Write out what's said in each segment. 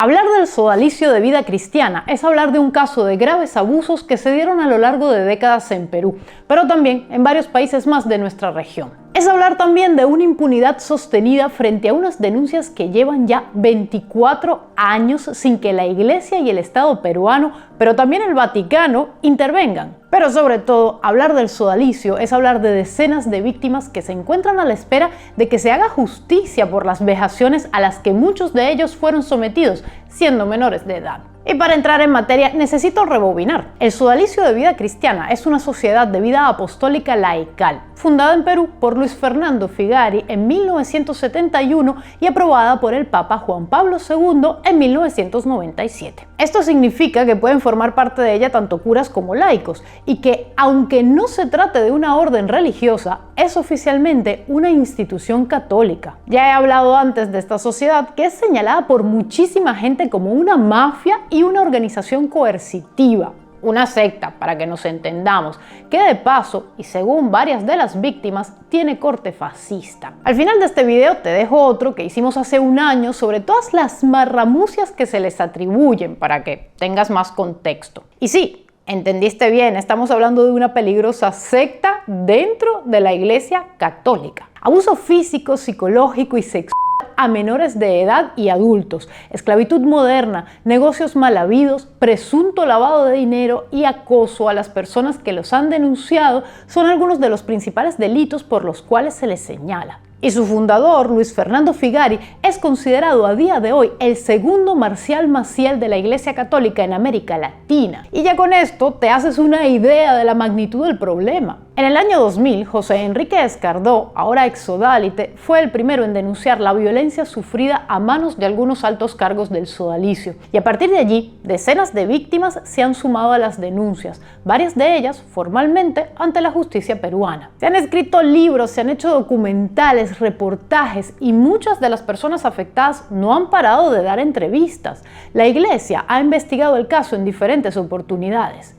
Hablar del sodalicio de vida cristiana es hablar de un caso de graves abusos que se dieron a lo largo de décadas en Perú, pero también en varios países más de nuestra región. Es hablar también de una impunidad sostenida frente a unas denuncias que llevan ya 24 años sin que la Iglesia y el Estado peruano, pero también el Vaticano, intervengan. Pero sobre todo, hablar del sodalicio es hablar de decenas de víctimas que se encuentran a la espera de que se haga justicia por las vejaciones a las que muchos de ellos fueron sometidos, siendo menores de edad. Y para entrar en materia necesito rebobinar. El sodalicio de vida cristiana es una sociedad de vida apostólica laical, fundada en Perú por Luis Fernando Figari en 1971 y aprobada por el Papa Juan Pablo II en 1997. Esto significa que pueden formar parte de ella tanto curas como laicos y que, aunque no se trate de una orden religiosa, es oficialmente una institución católica. Ya he hablado antes de esta sociedad que es señalada por muchísima gente como una mafia y una organización coercitiva, una secta, para que nos entendamos, que de paso, y según varias de las víctimas, tiene corte fascista. Al final de este video te dejo otro que hicimos hace un año sobre todas las marramucias que se les atribuyen, para que tengas más contexto. Y sí, entendiste bien, estamos hablando de una peligrosa secta dentro de la Iglesia Católica. Abuso físico, psicológico y sexual a menores de edad y adultos, esclavitud moderna, negocios mal habidos, presunto lavado de dinero y acoso a las personas que los han denunciado son algunos de los principales delitos por los cuales se les señala. Y su fundador, Luis Fernando Figari, es considerado a día de hoy el segundo Marcial Maciel de la Iglesia Católica en América Latina. Y ya con esto te haces una idea de la magnitud del problema. En el año 2000, José Enrique Escardó, ahora exsodálite, fue el primero en denunciar la violencia sufrida a manos de algunos altos cargos del sodalicio. Y a partir de allí, decenas de víctimas se han sumado a las denuncias, varias de ellas formalmente ante la justicia peruana. Se han escrito libros, se han hecho documentales, reportajes y muchas de las personas afectadas no han parado de dar entrevistas. La Iglesia ha investigado el caso en diferentes oportunidades.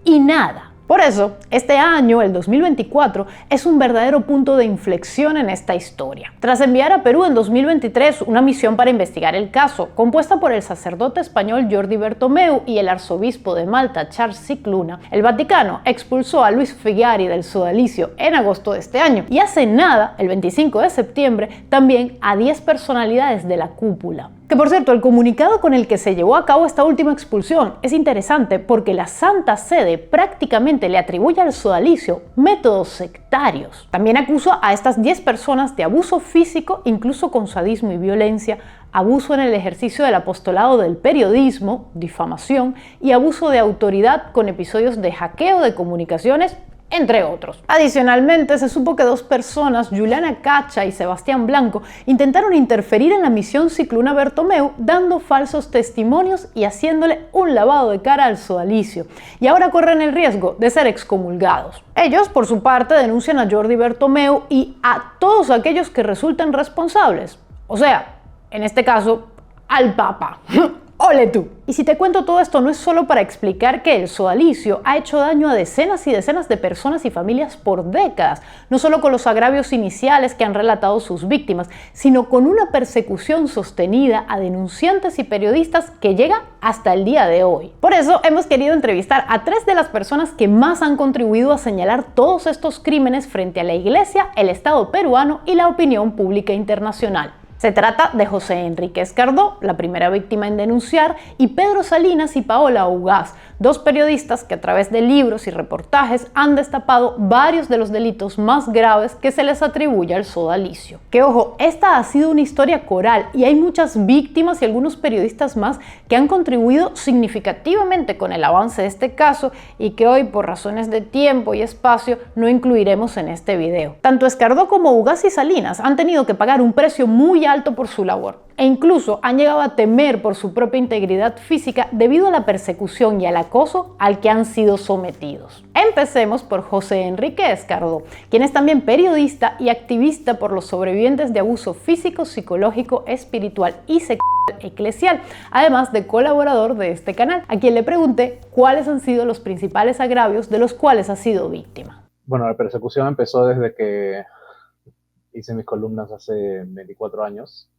Y nada. Por eso, este año, el 2024, es un verdadero punto de inflexión en esta historia. Tras enviar a Perú en 2023 una misión para investigar el caso, compuesta por el sacerdote español Jordi Bertomeu y el arzobispo de Malta Charles Scicluna, el Vaticano expulsó a Luis Figari del sodalicio en agosto de este año y hace nada, el 25 de septiembre, también a 10 personalidades de la cúpula. Que por cierto, el comunicado con el que se llevó a cabo esta última expulsión es interesante porque la Santa Sede prácticamente le atribuye al sodalicio métodos sectarios. También acusa a estas 10 personas de abuso físico, incluso con sadismo y violencia, abuso en el ejercicio del apostolado del periodismo, difamación y abuso de autoridad con episodios de hackeo de comunicaciones, entre otros. Adicionalmente, se supo que 2 personas, Juliana Cacha y Sebastián Blanco, intentaron interferir en la misión Scicluna Bertomeu dando falsos testimonios y haciéndole un lavado de cara al sodalicio, y ahora corren el riesgo de ser excomulgados. Ellos, por su parte, denuncian a Jordi Bertomeu y a todos aquellos que resulten responsables, o sea, en este caso, al Papa. ¡Ole tú! Y si te cuento todo esto no es solo para explicar que el sodalicio ha hecho daño a decenas y decenas de personas y familias por décadas, no solo con los agravios iniciales que han relatado sus víctimas, sino con una persecución sostenida a denunciantes y periodistas que llega hasta el día de hoy. Por eso hemos querido entrevistar a 3 de las personas que más han contribuido a señalar todos estos crímenes frente a la Iglesia, el Estado peruano y la opinión pública internacional. Se trata de José Enrique Escardó, la primera víctima en denunciar, y Pedro Salinas y Paola Ugaz, 2 periodistas que a través de libros y reportajes han destapado varios de los delitos más graves que se les atribuye al sodalicio. Que ojo, esta ha sido una historia coral y hay muchas víctimas y algunos periodistas más que han contribuido significativamente con el avance de este caso y que hoy, por razones de tiempo y espacio, no incluiremos en este video. Tanto Escardó como Ugaz y Salinas han tenido que pagar un precio muy alto por su labor e incluso han llegado a temer por su propia integridad física debido a la persecución y al acoso al que han sido sometidos. Empecemos por José Enrique Escardó, quien es también periodista y activista por los sobrevivientes de abuso físico, psicológico, espiritual y sexual eclesial, además de colaborador de este canal, a quien le pregunté cuáles han sido los principales agravios de los cuales ha sido víctima. Bueno, la persecución empezó desde que hice mis columnas hace 24 años.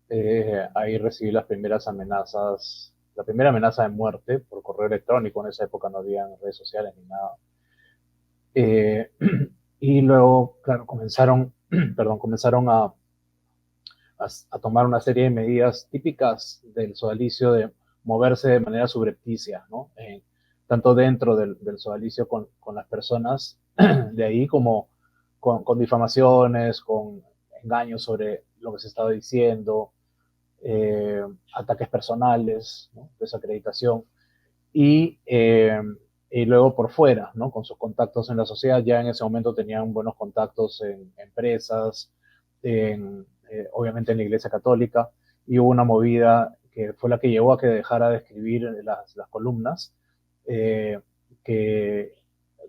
Ahí recibí las primeras amenazas, la primera amenaza de muerte por correo electrónico. En esa época no había redes sociales ni nada. Eh, y luego, claro, comenzaron a tomar una serie de medidas típicas del sodalicio de moverse de manera subrepticia, ¿no? Tanto dentro del sodalicio con las personas de ahí como con difamaciones, con engaños sobre lo que se estaba diciendo, ataques personales, ¿no? Desacreditación. Y, eh, y luego por fuera, ¿no? Con sus contactos en la sociedad. Ya en ese momento tenían buenos contactos en empresas, obviamente en la Iglesia Católica, y hubo una movida que fue la que llevó a que dejara de escribir las columnas, eh, que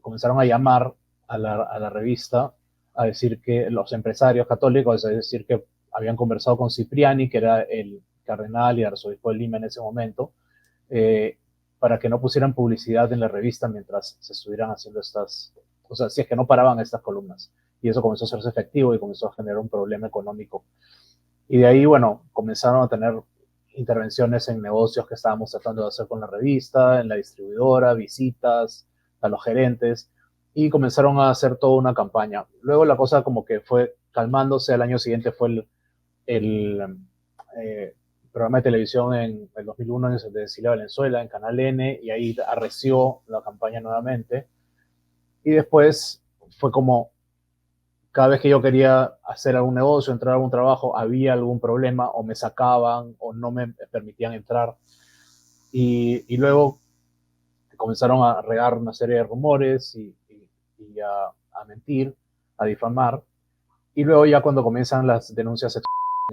comenzaron a llamar a la revista a decir que los empresarios católicos, es decir, que habían conversado con Cipriani, que era el cardenal y arzobispo de Lima en ese momento, eh, para que no pusieran publicidad en la revista mientras se estuvieran haciendo estas, o sea, si es que no paraban estas columnas. Y eso comenzó a hacerse efectivo y comenzó a generar un problema económico. Y de ahí, bueno, comenzaron a tener intervenciones en negocios que estábamos tratando de hacer con la revista, en la distribuidora, visitas a los gerentes, y comenzaron a hacer toda una campaña. Luego la cosa como que fue calmándose. Al año siguiente fue el eh, programa de televisión en el 2001 de Cecilia Valenzuela en Canal N, y ahí arreció la campaña nuevamente. Y después fue como cada vez que yo quería hacer algún negocio, entrar a algún trabajo, había algún problema, o me sacaban o no me permitían entrar. Y luego comenzaron a regar una serie de rumores y a mentir, a difamar. Y luego ya cuando comienzan las denuncias en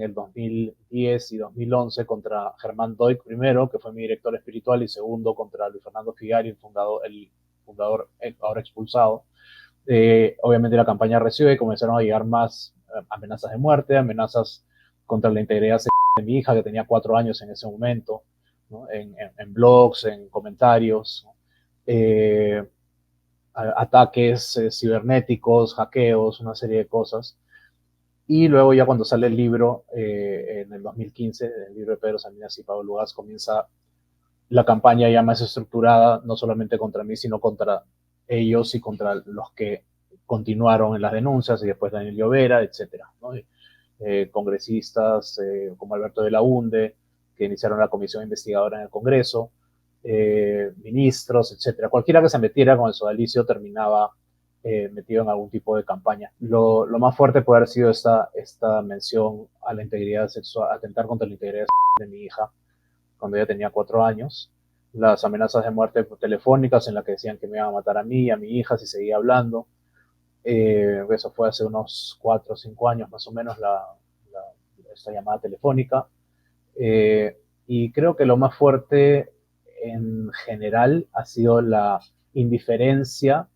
el 2010 y 2011 contra Germán Doig primero, que fue mi director espiritual, y segundo contra Luis Fernando Figari, el fundador ahora expulsado. Obviamente la campaña recibe y comenzaron a llegar más amenazas de muerte, amenazas contra la integridad de mi hija, que tenía 4 años en ese momento, ¿no? En blogs, en comentarios, ¿no? Ataques cibernéticos, hackeos, una serie de cosas. Y luego ya cuando sale el libro, en el 2015, el libro de Pedro Salinas y Pablo Lugas, comienza la campaña ya más estructurada, no solamente contra mí, sino contra ellos y contra los que continuaron en las denuncias, y después Daniel Llovera, etcétera, ¿no? Congresistas como Alberto de la Hunde, que iniciaron la comisión investigadora en el Congreso, ministros, etcétera. Cualquiera que se metiera con el sodalicio terminaba metido en algún tipo de campaña. Lo más fuerte puede haber sido esta mención a la integridad sexual, atentar contra la integridad de mi hija cuando ella tenía 4 años, las amenazas de muerte telefónicas en las que decían que me iban a matar a mí y a mi hija si seguía hablando. Eso fue hace unos 4 o 5 años más o menos, esta llamada telefónica. Y creo que lo más fuerte en general ha sido la indiferencia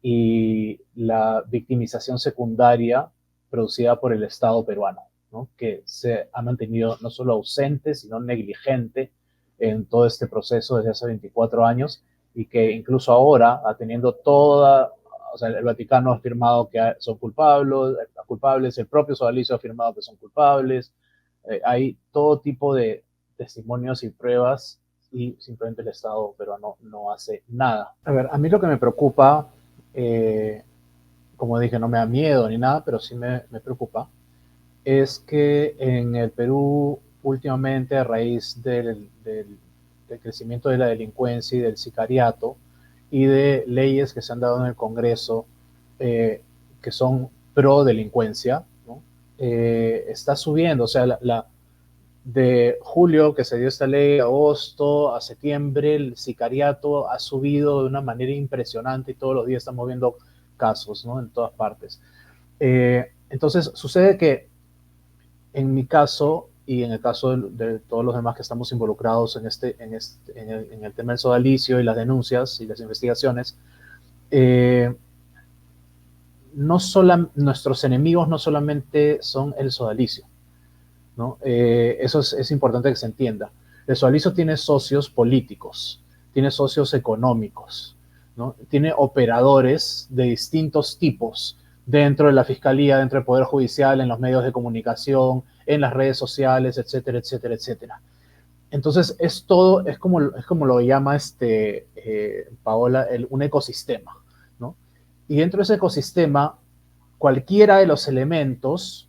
y la victimización secundaria producida por el Estado peruano, ¿no? Que se ha mantenido no solo ausente, sino negligente en todo este proceso desde hace 24 años, y que incluso ahora, teniendo toda, o sea, el Vaticano ha afirmado que son culpables, el propio Sodalicio ha afirmado que son culpables, hay todo tipo de testimonios y pruebas, y simplemente el Estado peruano no hace nada. A ver, a mí lo que me preocupa, eh, como dije, no me da miedo ni nada, pero sí me preocupa, es que en el Perú últimamente, a raíz del crecimiento de la delincuencia y del sicariato y de leyes que se han dado en el Congreso, que son pro delincuencia, ¿no? Está subiendo, o sea, de julio que se dio esta ley, agosto a septiembre, el sicariato ha subido de una manera impresionante y todos los días estamos viendo casos, ¿no? En todas partes. Entonces, sucede que en mi caso y en el caso de todos los demás que estamos involucrados en el tema del sodalicio y las denuncias y las investigaciones, nuestros enemigos no solamente son el sodalicio, ¿no? Eso es importante que se entienda. El sodalicio tiene socios políticos, tiene socios económicos, ¿no? Tiene operadores de distintos tipos, dentro de la fiscalía, dentro del Poder Judicial, en los medios de comunicación, en las redes sociales, etcétera, etcétera, etcétera. Entonces, es como lo llama Paola, un ecosistema, ¿no? Y dentro de ese ecosistema, cualquiera de los elementos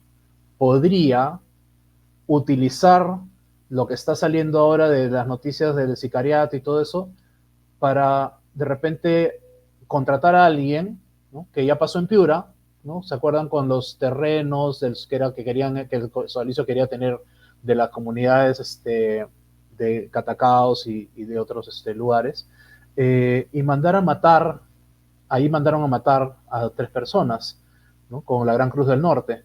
podría utilizar lo que está saliendo ahora de las noticias del sicariato y todo eso para de repente contratar a alguien, ¿no? Que ya pasó en Piura, ¿no? ¿Se acuerdan con los terrenos que el Sodalicio quería tener de las comunidades de Catacaos y de otros lugares? Y ahí mandaron a matar a 3 personas, ¿no? Con la Gran Cruz del Norte.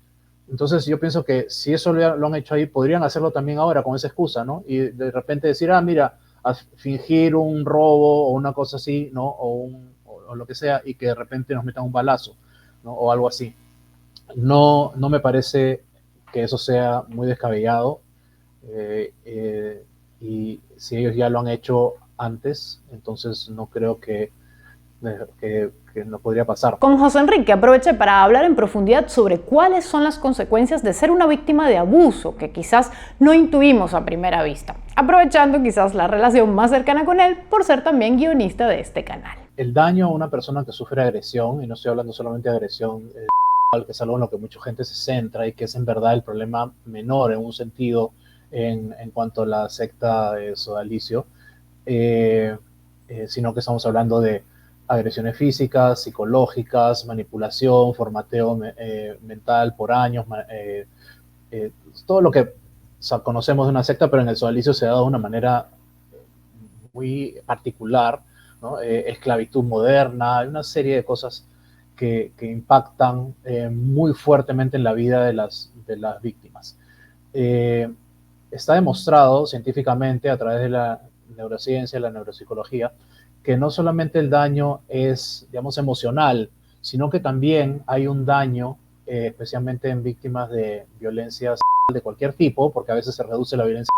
Entonces yo pienso que si eso lo han hecho ahí, podrían hacerlo también ahora con esa excusa, ¿no? Y de repente decir, mira, a fingir un robo o una cosa así, ¿no? O lo que sea, y que de repente nos metan un balazo, ¿no? O algo así. No me parece que eso sea muy descabellado. Y si ellos ya lo han hecho antes, entonces no creo que no podría pasar. Con José Enrique aproveché para hablar en profundidad sobre cuáles son las consecuencias de ser una víctima de abuso que quizás no intuimos a primera vista, aprovechando quizás la relación más cercana con él por ser también guionista de este canal. El daño a una persona que sufre agresión, y no estoy hablando solamente de agresión, que es algo en lo que mucha gente se centra y que es en verdad el problema menor en un sentido en cuanto a la secta de Sodalicio, sino que estamos hablando de agresiones físicas, psicológicas, manipulación, formateo mental por años, todo lo que conocemos de una secta, pero en el Sodalicio se ha dado de una manera muy particular, ¿no? Esclavitud moderna, hay una serie de cosas que impactan muy fuertemente en la vida de las víctimas. Está demostrado científicamente a través de la neurociencia, la neuropsicología, que no solamente el daño es, digamos, emocional, sino que también hay un daño, especialmente en víctimas de violencia de cualquier tipo, porque a veces se reduce la violencia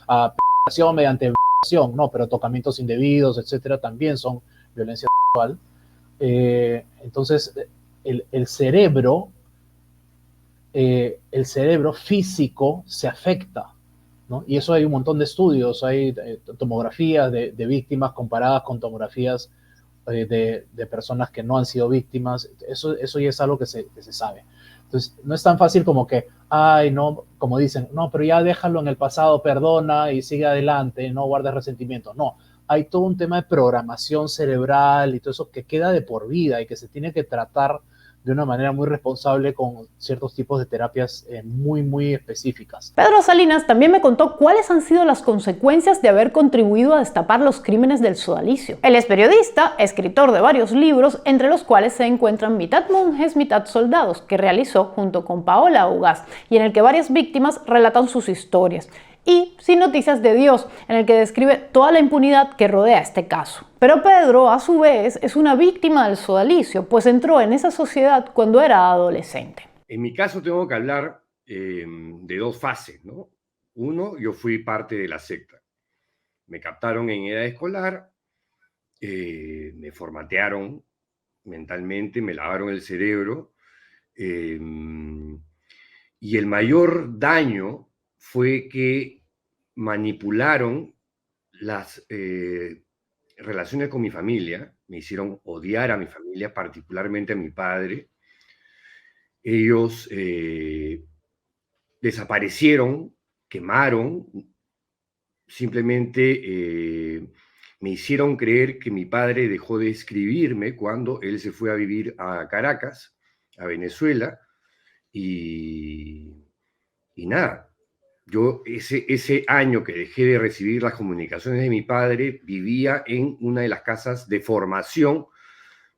a penetración mediante violación, no, pero tocamientos indebidos, etcétera, también son violencia sexual. Entonces, el cerebro físico se afecta, ¿no? Y eso hay un montón de estudios, hay tomografías de víctimas comparadas con tomografías de personas que no han sido víctimas. Eso ya es algo que se sabe. Entonces, no es tan fácil como que, no, como dicen, no, pero ya déjalo en el pasado, perdona y sigue adelante, no guardes resentimiento. No, hay todo un tema de programación cerebral y todo eso que queda de por vida y que se tiene que tratar de una manera muy responsable con ciertos tipos de terapias muy, muy específicas. Pedro Salinas también me contó cuáles han sido las consecuencias de haber contribuido a destapar los crímenes del Sodalicio. Él es periodista, escritor de varios libros, entre los cuales se encuentran Mitad monjes, mitad soldados, que realizó junto con Paola Ugaz, y en el que varias víctimas relatan sus historias. Y Sin Noticias de Dios, en el que describe toda la impunidad que rodea este caso. Pero Pedro, a su vez, es una víctima del Sodalicio, pues entró en esa sociedad cuando era adolescente. En mi caso tengo que hablar de 2 fases, ¿no? Uno, yo fui parte de la secta. Me captaron en edad escolar, me formatearon mentalmente, me lavaron el cerebro, y el mayor daño fue que manipularon las relaciones con mi familia, me hicieron odiar a mi familia, particularmente a mi padre. Ellos desaparecieron, quemaron, simplemente me hicieron creer que mi padre dejó de escribirme cuando él se fue a vivir a Caracas, a Venezuela, y nada. Yo ese año que dejé de recibir las comunicaciones de mi padre, vivía en una de las casas de formación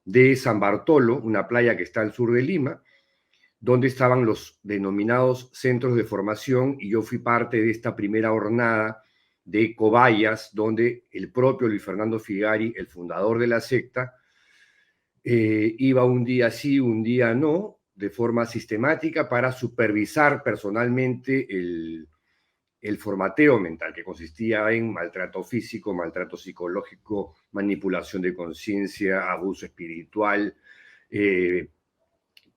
de San Bartolo, una playa que está al sur de Lima, donde estaban los denominados centros de formación, y yo fui parte de esta primera jornada de cobayas, donde el propio Luis Fernando Figari, el fundador de la secta, iba un día sí, un día no, de forma sistemática para supervisar personalmente el formateo mental, que consistía en maltrato físico, maltrato psicológico, manipulación de conciencia, abuso espiritual,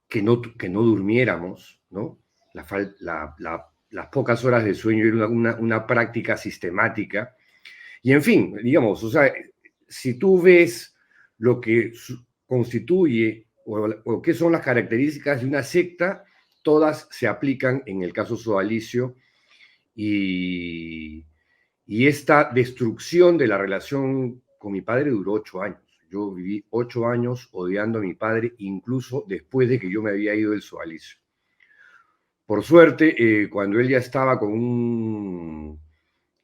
que no durmiéramos, ¿no? Las pocas horas de sueño era una práctica sistemática. Y en fin, digamos, o sea, si tú ves lo que constituye o qué son las características de una secta, todas se aplican en el caso sodalicio, y esta destrucción de la relación con mi padre duró 8 años. Yo viví 8 años odiando a mi padre, incluso después de que yo me había ido del sodalicio. Por suerte, cuando él ya estaba con un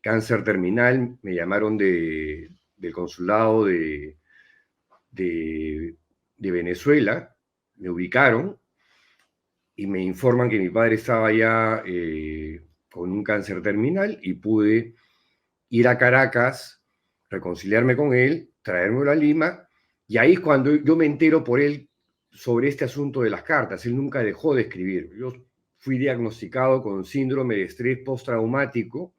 cáncer terminal, me llamaron del consulado de Venezuela, me ubicaron y me informan que mi padre estaba ya con un cáncer terminal, y pude ir a Caracas, reconciliarme con él, traérmelo a Lima, y ahí es cuando yo me entero por él sobre este asunto de las cartas. Él nunca dejó de escribir. Yo fui diagnosticado con síndrome de estrés postraumático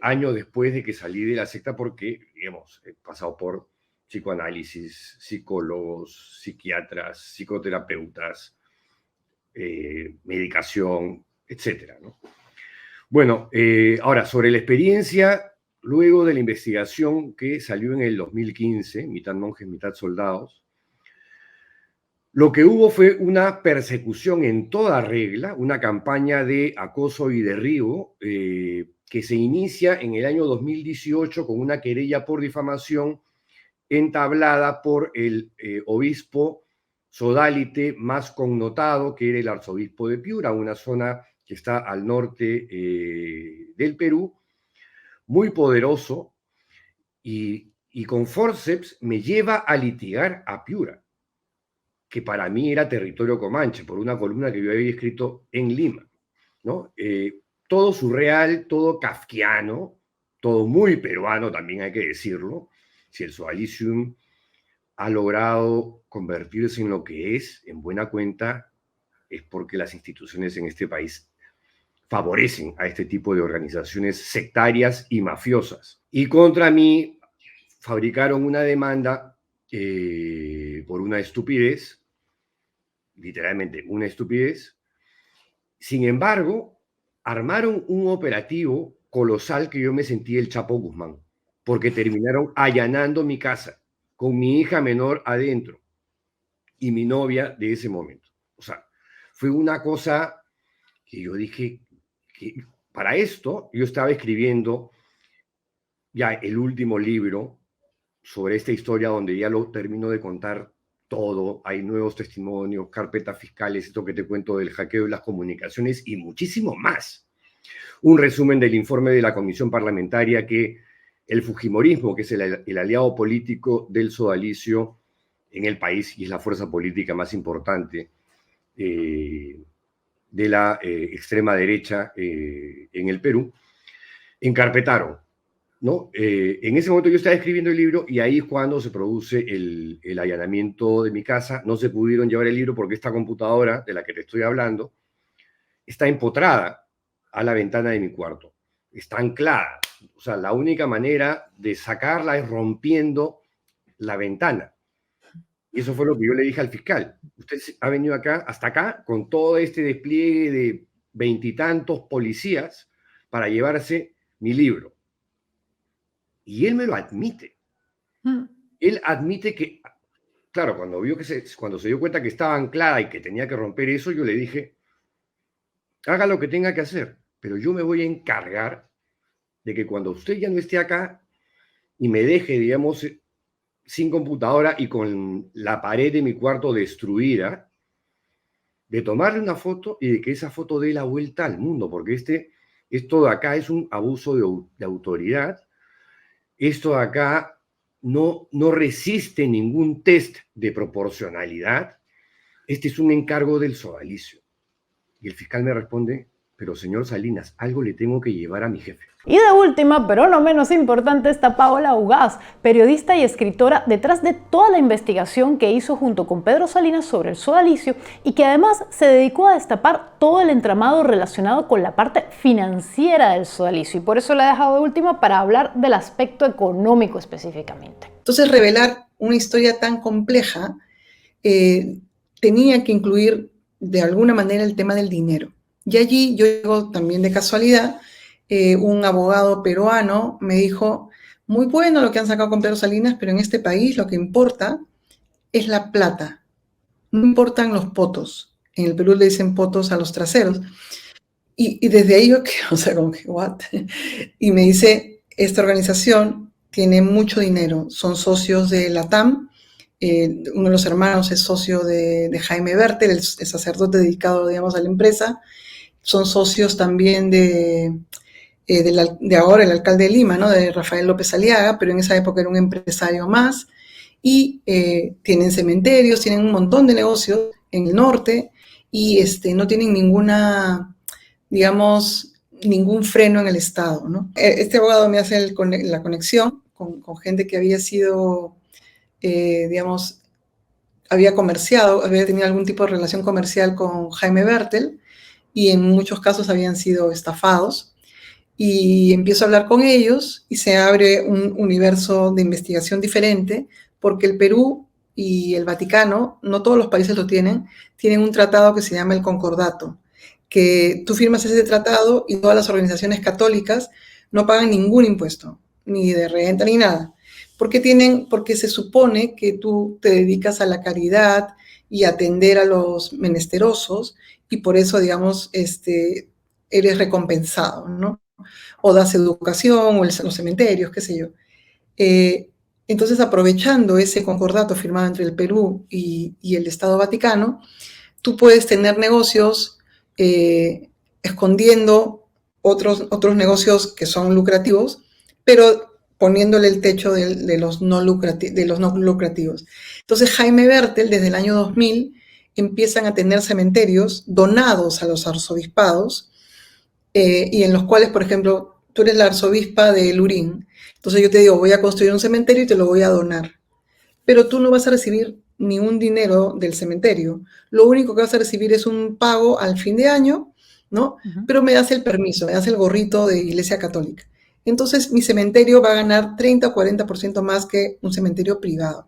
años después de que salí de la secta, porque, digamos, he pasado por psicoanálisis, psicólogos, psiquiatras, psicoterapeutas, medicación, etcétera, ¿no? Bueno, ahora, sobre la experiencia, luego de la investigación que salió en el 2015, mitad monjes, mitad soldados, lo que hubo fue una persecución en toda regla, una campaña de acoso y derribo que se inicia en el año 2018 con una querella por difamación entablada por el obispo sodalite más connotado, que era el arzobispo de Piura, una zona que está al norte del Perú, muy poderoso, y con forceps me lleva a litigar a Piura, que para mí era territorio comanche, por una columna que yo había escrito en Lima, ¿no? Todo surreal, todo kafkiano, todo muy peruano, también hay que decirlo. Si el Sodalicium ha logrado convertirse en lo que es, en buena cuenta, es porque las instituciones en este país favorecen a este tipo de organizaciones sectarias y mafiosas. Y contra mí fabricaron una demanda por una estupidez, literalmente una estupidez. Sin embargo, armaron un operativo colosal que yo me sentí el Chapo Guzmán, porque terminaron allanando mi casa con mi hija menor adentro y mi novia de ese momento. O sea, fue una cosa que yo dije que para esto yo estaba escribiendo ya el último libro sobre esta historia, donde ya lo termino de contar todo. Hay nuevos testimonios, carpetas fiscales, esto que te cuento del hackeo de las comunicaciones y muchísimo más. Un resumen del informe de la comisión parlamentaria que el fujimorismo, que es el aliado político del sodalicio en el país y es la fuerza política más importante de la extrema derecha en el Perú, encarpetaron, ¿no? En ese momento yo estaba escribiendo el libro, y ahí es cuando se produce el allanamiento de mi casa. No se pudieron llevar el libro porque esta computadora de la que te estoy hablando está empotrada a la ventana de mi cuarto. Está anclada. O sea, la única manera de sacarla es rompiendo la ventana. Y eso fue lo que yo le dije al fiscal. Usted ha venido acá, hasta acá, con todo este despliegue de 20 y tantos policías para llevarse mi libro. Y él me lo admite. Él admite que, claro, cuando se dio cuenta que estaba anclada y que tenía que romper eso, yo le dije, haga lo que tenga que hacer, pero yo me voy a encargar de que cuando usted ya no esté acá y me deje, digamos, sin computadora y con la pared de mi cuarto destruida, de tomarle una foto y de que esa foto dé la vuelta al mundo, porque esto de acá es un abuso de autoridad. Esto de acá no resiste ningún test de proporcionalidad. Este es un encargo del sodalicio. Y el fiscal me responde, pero señor Salinas, algo le tengo que llevar a mi jefe. Y de última, pero no menos importante, está Paola Ugaz, periodista y escritora detrás de toda la investigación que hizo junto con Pedro Salinas sobre el sodalicio, y que además se dedicó a destapar todo el entramado relacionado con la parte financiera del sodalicio, y por eso la he dejado de última para hablar del aspecto económico específicamente. Entonces, revelar una historia tan compleja tenía que incluir de alguna manera el tema del dinero. Y allí yo llego también de casualidad, un abogado peruano me dijo, muy bueno lo que han sacado con Pedro Salinas, pero en este país lo que importa es la plata, no importan los potos. En el Perú le dicen potos a los traseros. Y desde ahí yo, o sea, como que, ¿what? Y me dice, esta organización tiene mucho dinero, son socios de la TAM, uno de los hermanos es socio de Jaime Bertel, el sacerdote dedicado, digamos, a la empresa, son socios también de ahora el alcalde de Lima, ¿no? De Rafael López Aliaga, pero en esa época era un empresario más, y tienen cementerios, tienen un montón de negocios en el norte, y no tienen ninguna, digamos, ningún freno en el Estado, ¿no? Este abogado me hace la conexión con gente que había sido, digamos, había tenido algún tipo de relación comercial con Jaime Bertel, y en muchos casos habían sido estafados. Y empiezo a hablar con ellos y se abre un universo de investigación diferente, porque el Perú y el Vaticano, no todos los países lo tienen un tratado que se llama el Concordato, que tú firmas ese tratado y todas las organizaciones católicas no pagan ningún impuesto, ni de renta ni nada. Porque se supone que tú te dedicas a la caridad y a atender a los menesterosos, y por eso, digamos, eres recompensado, ¿no? O das educación, o los cementerios, qué sé yo. Entonces, aprovechando ese concordato firmado entre el Perú y el Estado Vaticano, tú puedes tener negocios escondiendo otros negocios que son lucrativos, pero poniéndole el techo de los no lucrativos. Entonces, Jaime Bertel, desde el año 2000, empiezan a tener cementerios donados a los arzobispados, y en los cuales, por ejemplo, tú eres la arzobispa de Lurín, entonces yo te digo, voy a construir un cementerio y te lo voy a donar, pero tú no vas a recibir ni un dinero del cementerio, lo único que vas a recibir es un pago al fin de año, ¿no? Pero me das el permiso, me das el gorrito de Iglesia Católica. Entonces mi cementerio va a ganar 30 o 40% más que un cementerio privado,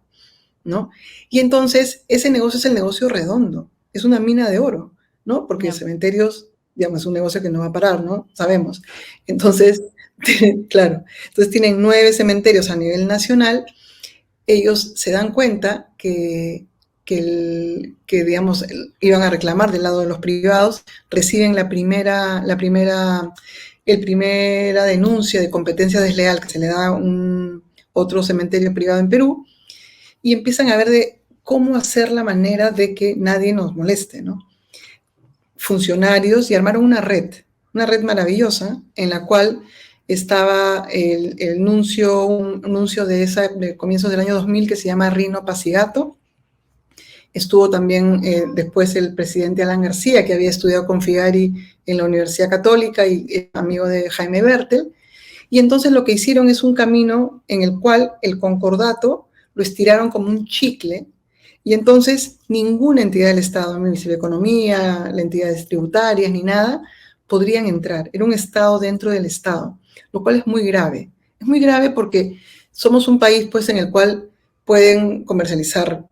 ¿no? Y entonces ese negocio es el negocio redondo, es una mina de oro, ¿no? Porque los cementerios, digamos, es un negocio que no va a parar, ¿no? Sabemos. Entonces, claro, entonces tienen 9 cementerios a nivel nacional. Ellos se dan cuenta que digamos, iban a reclamar del lado de los privados, reciben la primera denuncia de competencia desleal que se le da a otro cementerio privado en Perú, y empiezan a ver de cómo hacer la manera de que nadie nos moleste, ¿no? Funcionarios, y armaron una red maravillosa en la cual estaba un nuncio de comienzos del año 2000 que se llama Rino Pasigato. Estuvo también después el presidente Alan García, que había estudiado con Figari en la Universidad Católica y amigo de Jaime Bertel. Y entonces lo que hicieron es un camino en el cual el concordato lo estiraron como un chicle, y entonces ninguna entidad del Estado, el Ministerio de Economía, las entidades tributarias, ni nada, podrían entrar. Era un Estado dentro del Estado, lo cual es muy grave. Es muy grave porque somos un país, pues, en el cual pueden comercializar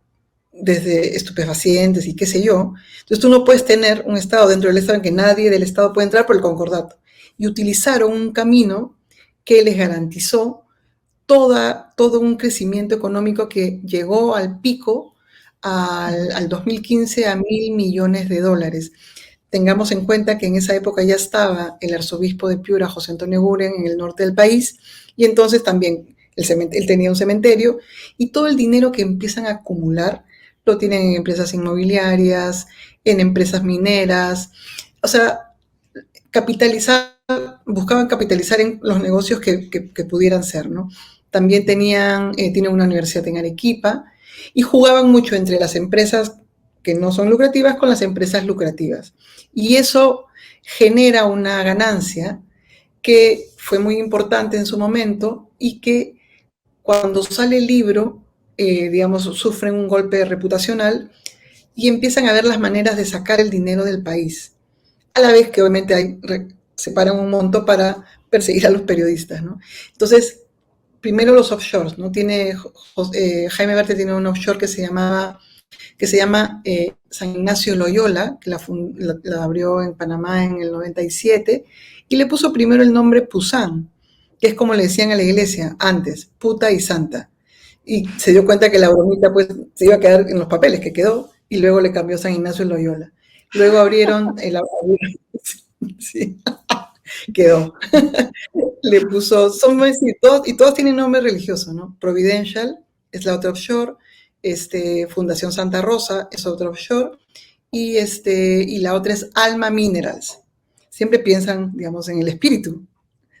desde estupefacientes y qué sé yo. Entonces tú no puedes tener un Estado dentro del Estado en que nadie del Estado puede entrar por el concordato. Y utilizaron un camino que les garantizó todo un crecimiento económico que llegó al pico al 2015 a $1.000 millones. Tengamos en cuenta que en esa época ya estaba el arzobispo de Piura, José Antonio Guren, en el norte del país, y entonces también él tenía un cementerio, y todo el dinero que empiezan a acumular lo tienen en empresas inmobiliarias, en empresas mineras, o sea, buscaban capitalizar en los negocios que pudieran ser, ¿no? También tienen una universidad en Arequipa, y jugaban mucho entre las empresas que no son lucrativas con las empresas lucrativas. Y eso genera una ganancia que fue muy importante en su momento, y que cuando sale el libro, digamos, sufren un golpe reputacional y empiezan a ver las maneras de sacar el dinero del país. A la vez que obviamente separan un monto para perseguir a los periodistas, ¿no? Entonces, primero los offshores, ¿no? Jaime Bertel tiene un offshore que se llama San Ignacio Loyola, que la abrió en Panamá en el 97, y le puso primero el nombre Pusán, que es como le decían a la iglesia antes, puta y santa. Y se dio cuenta que la bromita pues se iba a quedar en los papeles, que quedó, y luego le cambió San Ignacio Loyola. Luego abrieron sí, quedó. Le puso, y todos tienen nombre religioso, ¿no? Providential es la otra offshore, Fundación Santa Rosa es otra offshore, y la otra es Alma Minerals. Siempre piensan, digamos, en el espíritu.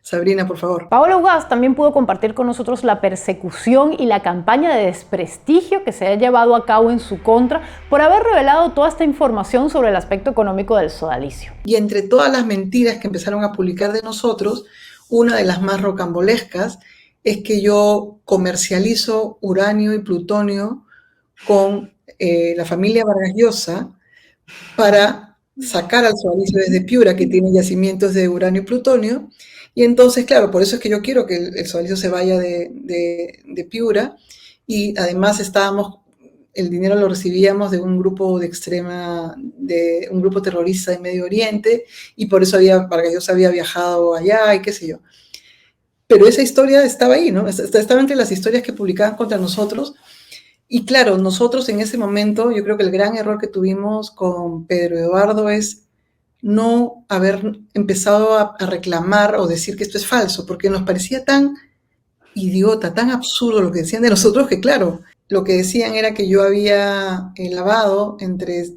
Sabrina, por favor. Paola Ugaz también pudo compartir con nosotros la persecución y la campaña de desprestigio que se ha llevado a cabo en su contra por haber revelado toda esta información sobre el aspecto económico del sodalicio. Y entre todas las mentiras que empezaron a publicar de nosotros, una de las más rocambolescas es que yo comercializo uranio y plutonio con la familia Vargas Llosa para sacar al sodalicio desde Piura, que tiene yacimientos de uranio y plutonio. Y entonces, claro, por eso es que yo quiero que el sodalicio se vaya de Piura, y además el dinero lo recibíamos de un grupo de un grupo terrorista de Medio Oriente, y por eso Vargas Llosa había viajado allá y qué sé yo. Pero esa historia estaba ahí, ¿no? Estaba entre las historias que publicaban contra nosotros. Y claro, nosotros en ese momento, yo creo que el gran error que tuvimos con Pedro Eduardo es no haber empezado a reclamar o decir que esto es falso, porque nos parecía tan idiota, tan absurdo lo que decían de nosotros, que claro, lo que decían era que yo había lavado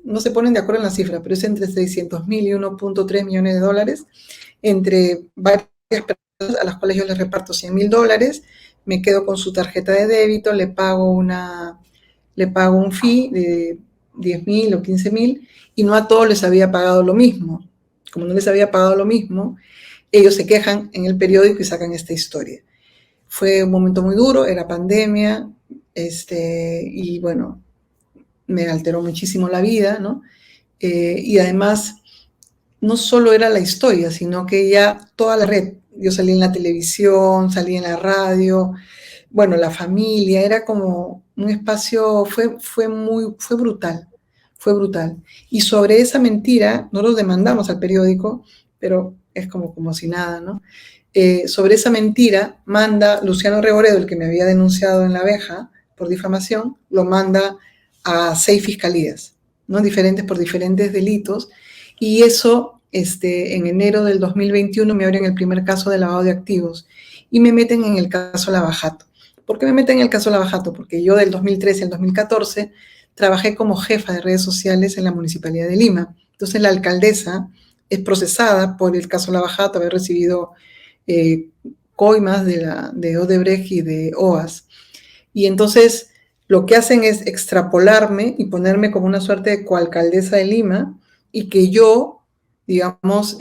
no se ponen de acuerdo en la cifra, pero es entre 600,000 y 1.3 millones de dólares, entre varias personas a las cuales yo les reparto $100,000, me quedo con su tarjeta de débito, le pago un fee de 10,000 o 15,000, y no a todos les había pagado lo mismo. Como no les había pagado lo mismo, ellos se quejan en el periódico y sacan esta historia. Fue un momento muy duro, era pandemia, y bueno, me alteró muchísimo la vida, ¿no? Y además, no solo era la historia, sino que ya toda la red, yo salí en la televisión, salí en la radio, bueno, la familia, era como un espacio, fue brutal. Fue brutal. Y sobre esa mentira, nosotros demandamos al periódico, pero es como si nada, ¿no? Sobre esa mentira, manda Luciano Reboredo, el que me había denunciado en La Abeja por difamación, lo manda a 6 fiscalías, ¿no? Diferentes por diferentes delitos. Y eso, en enero del 2021, me abren el primer caso de lavado de activos y me meten en el caso Lavajato. ¿Por qué me meten en el caso Lavajato? Porque yo del 2013 al 2014 trabajé como jefa de redes sociales en la Municipalidad de Lima. Entonces la alcaldesa es procesada por el caso Lavajato, haber recibido coimas de Odebrecht y de OAS. Y entonces lo que hacen es extrapolarme y ponerme como una suerte de coalcaldesa de Lima, y que yo, digamos,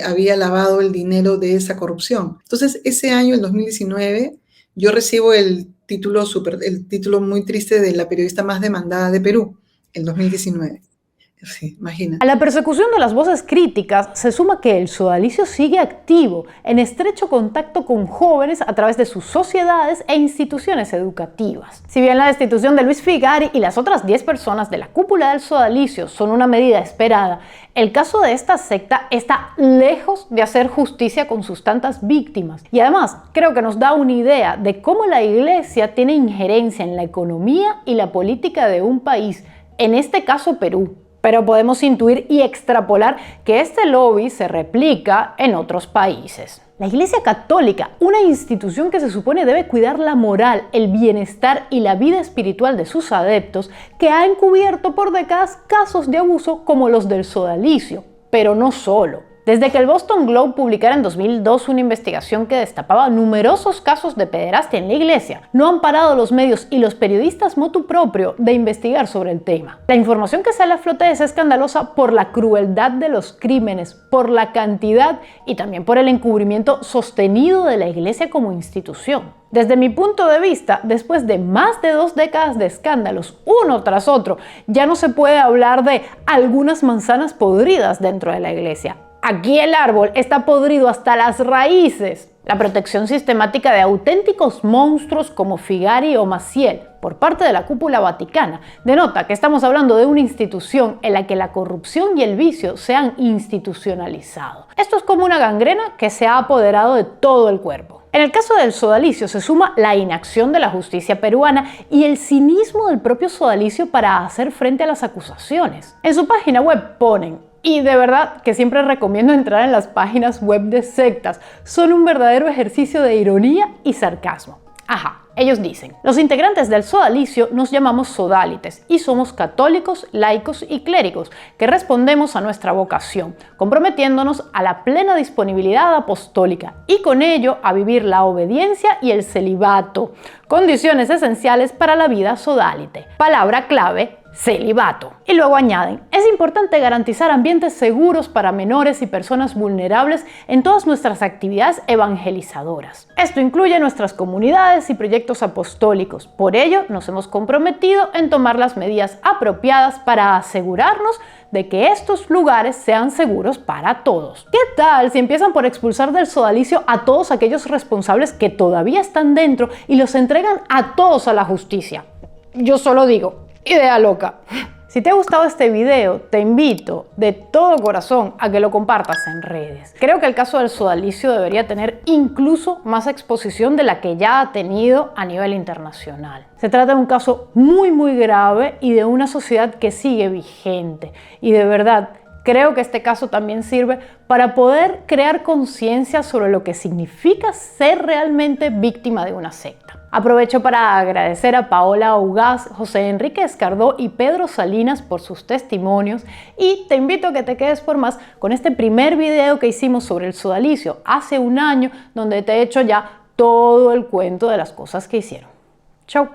había lavado el dinero de esa corrupción. Entonces ese año, el 2019, yo recibo el título muy triste de la periodista más demandada de Perú, el 2019. Sí, imagina. A la persecución de las voces críticas se suma que el sodalicio sigue activo, en estrecho contacto con jóvenes a través de sus sociedades e instituciones educativas. Si bien la destitución de Luis Figari y las otras 10 personas de la cúpula del sodalicio son una medida esperada, el caso de esta secta está lejos de hacer justicia con sus tantas víctimas. Y además, creo que nos da una idea de cómo la Iglesia tiene injerencia en la economía y la política de un país, en este caso Perú. Pero podemos intuir y extrapolar que este lobby se replica en otros países. La Iglesia Católica, una institución que se supone debe cuidar la moral, el bienestar y la vida espiritual de sus adeptos, que ha encubierto por décadas casos de abuso como los del sodalicio, pero no solo. Desde que el Boston Globe publicara en 2002 una investigación que destapaba numerosos casos de pederastia en la Iglesia, no han parado los medios y los periodistas motu proprio de investigar sobre el tema. La información que sale a flote es escandalosa por la crueldad de los crímenes, por la cantidad y también por el encubrimiento sostenido de la Iglesia como institución. Desde mi punto de vista, después de más de 2 décadas de escándalos, uno tras otro, ya no se puede hablar de algunas manzanas podridas dentro de la Iglesia. Aquí el árbol está podrido hasta las raíces. La protección sistemática de auténticos monstruos como Figari o Maciel por parte de la cúpula vaticana denota que estamos hablando de una institución en la que la corrupción y el vicio se han institucionalizado. Esto es como una gangrena que se ha apoderado de todo el cuerpo. En el caso del sodalicio se suma la inacción de la justicia peruana y el cinismo del propio sodalicio para hacer frente a las acusaciones. En su página web ponen: y de verdad que siempre recomiendo entrar en las páginas web de sectas, son un verdadero ejercicio de ironía y sarcasmo. Ajá, ellos dicen: los integrantes del sodalicio nos llamamos sodalites y somos católicos, laicos y clérigos que respondemos a nuestra vocación, comprometiéndonos a la plena disponibilidad apostólica y con ello a vivir la obediencia y el celibato, condiciones esenciales para la vida sodalite. Palabra clave: celibato. Y luego añaden: es importante garantizar ambientes seguros para menores y personas vulnerables en todas nuestras actividades evangelizadoras. Esto incluye nuestras comunidades y proyectos apostólicos. Por ello, nos hemos comprometido en tomar las medidas apropiadas para asegurarnos de que estos lugares sean seguros para todos. ¿Qué tal si empiezan por expulsar del sodalicio a todos aquellos responsables que todavía están dentro y los entregan a todos a la justicia? Yo solo digo: idea loca. Si te ha gustado este video, te invito de todo corazón a que lo compartas en redes. Creo que el caso del sodalicio debería tener incluso más exposición de la que ya ha tenido a nivel internacional. Se trata de un caso muy grave y de una sociedad que sigue vigente. Y de verdad, creo que este caso también sirve para poder crear conciencia sobre lo que significa ser realmente víctima de una secta. Aprovecho para agradecer a Paola Ugaz, José Enrique Escardó y Pedro Salinas por sus testimonios y te invito a que te quedes por más con este primer video que hicimos sobre el sodalicio hace un año, donde te he hecho ya todo el cuento de las cosas que hicieron. Chau.